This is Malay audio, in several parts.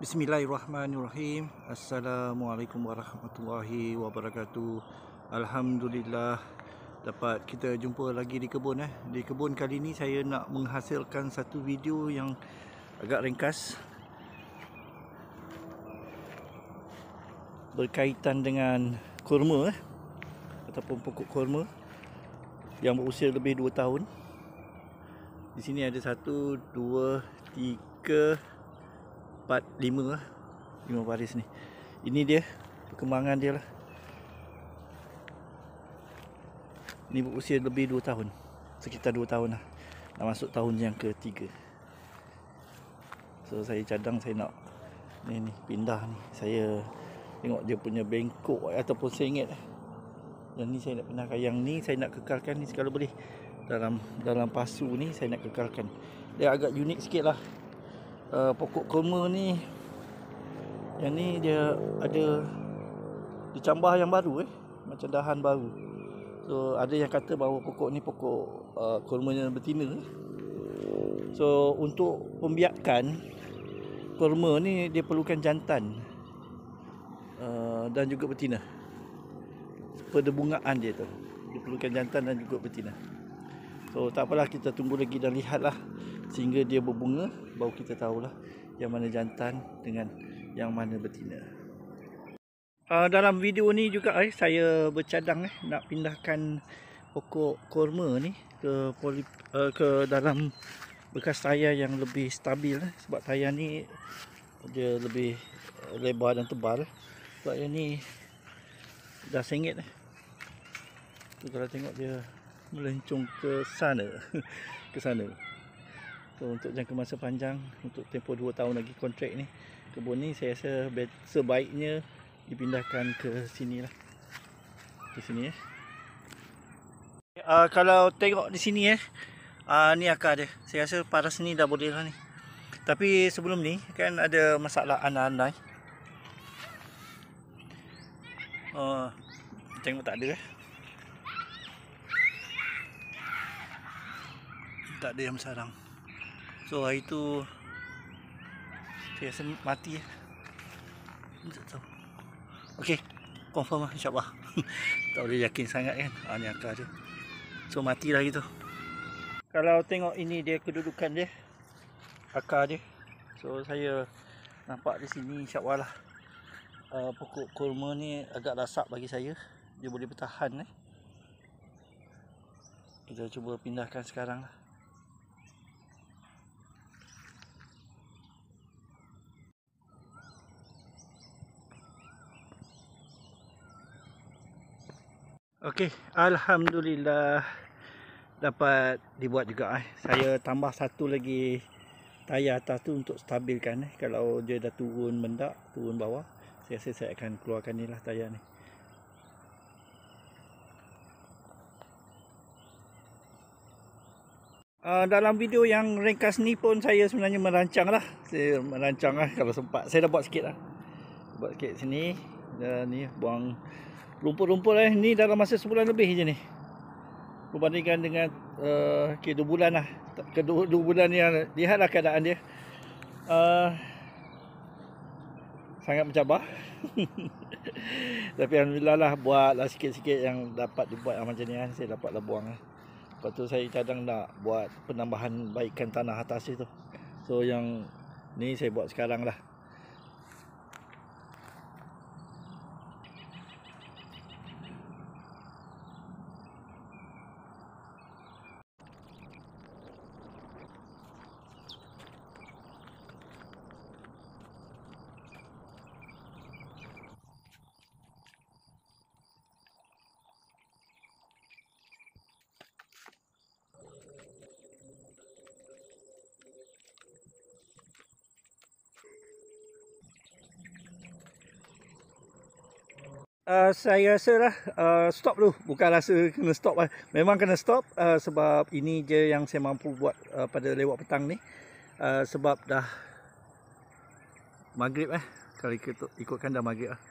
Bismillahirrahmanirrahim. Assalamualaikum warahmatullahi wabarakatuh. Alhamdulillah dapat kita jumpa lagi di kebun. Di kebun kali ni saya nak menghasilkan satu video yang agak ringkas berkaitan dengan kurma ataupun pokok kurma yang berusia lebih 2 tahun. Di sini ada 1, 2, 3, 4, 5 baris ni. Ini dia perkembangan dia lah. Ini berusia lebih 2 tahun, sekitar 2 tahun lah, nak masuk tahun yang ketiga. So saya cadang, saya nak ni pindah ni. Saya tengok dia punya bengkok ataupun sengit. Yang ni saya nak pindahkan, yang ni saya nak kekalkan ni sekala boleh. Dalam pasu ni saya nak kekalkan. Dia agak unik sikit lah. Pokok kurma ni, yang ni dia ada dicambah yang baru macam dahan baru. So ada yang kata bahawa pokok ni pokok kurmanya betina. So untuk pembiakan kurma ni dia perlukan jantan dan juga betina. Perdebungaan dia tu, dia perlukan jantan dan juga betina. So tak apalah, kita tunggu lagi dan lihatlah sehingga dia berbunga, baru kita tahulah yang mana jantan dengan yang mana betina. Dalam video ni juga saya bercadang nak pindahkan pokok kurma ni ke dalam bekas tayar yang lebih stabil, sebab tayar ni dia lebih lebar dan tebal. Sebab yang ni dah sengit. Kalau tengok dia melencong ke sana ke sana. So untuk jangka masa panjang, untuk tempoh 2 tahun lagi kontrak ni, kebun ni saya rasa sebaiknya dipindahkan ke sini lah. Ke sini kalau tengok di sini ni akar dia. Saya rasa paras ni dah boleh lah ni. Tapi sebelum ni kan ada masalah anai-anai. Tengok tak ada tak ada yang bersarang. So hari tu saya rasa mati tak tahu. Okey, confirm lah insya-Allah. Tak boleh yakin sangat kan. Ni akar dia. So matilah gitu. Kalau tengok ini dia kedudukan dia, akar dia. So saya nampak di sini insya-Allah lah. Pokok kurma ni agak rasap bagi saya. Dia boleh bertahan Kita cuba pindahkan sekarang lah. Okey, alhamdulillah dapat dibuat juga. Saya tambah satu lagi tayar atas tu untuk stabilkan. Kalau dia dah turun mendak, turun bawah, saya rasa saya akan keluarkan ni lah tayar ni. Dalam video yang ringkas ni pun saya sebenarnya merancang lah. Saya merancang kalau sempat. Saya dah buat sikit lah. Buat sikit sini. Dan ni buang rumput-rumput ni dalam masa sebulan lebih je ni. Berbandingkan dengan 2 bulan lah. 2 bulan ni lihatlah keadaan dia. Sangat mencabar. Tapi alhamdulillah lah, buatlah sikit-sikit yang dapat dibuat macam ni saya dapatlah buang. Lepas tu saya kadang nak buat penambahan baikkan tanah atas itu. So yang ni saya buat sekarang lah. Saya rasa lah stop dulu. Bukan rasa kena stop lah. Memang kena stop sebab ini je yang saya mampu buat pada lewat petang ni. Sebab dah maghrib kalau ikutkan dah maghrib lah.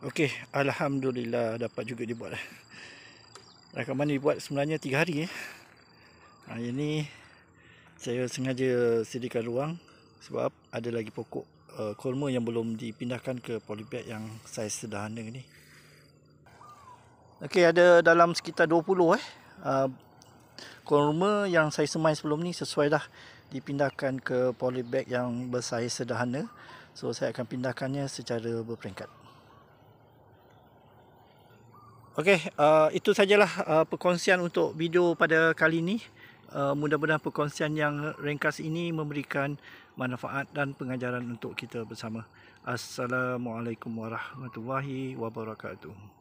Okey, alhamdulillah dapat juga dibuat. Rakaman ni dibuat sebenarnya 3 hari. Yang ni saya sengaja sediakan ruang sebab ada lagi pokok kurma yang belum dipindahkan ke polybag yang saiz sederhana ni. Okey, ada dalam sekitar 20 kurma yang saya semai sebelum ni sesuai dah dipindahkan ke polybag yang bersaiz sederhana. So saya akan pindahkannya secara berperingkat. Okey, itu sajalah perkongsian untuk video pada kali ini. Mudah-mudahan perkongsian yang ringkas ini memberikan manfaat dan pengajaran untuk kita bersama. Assalamualaikum warahmatullahi wabarakatuh.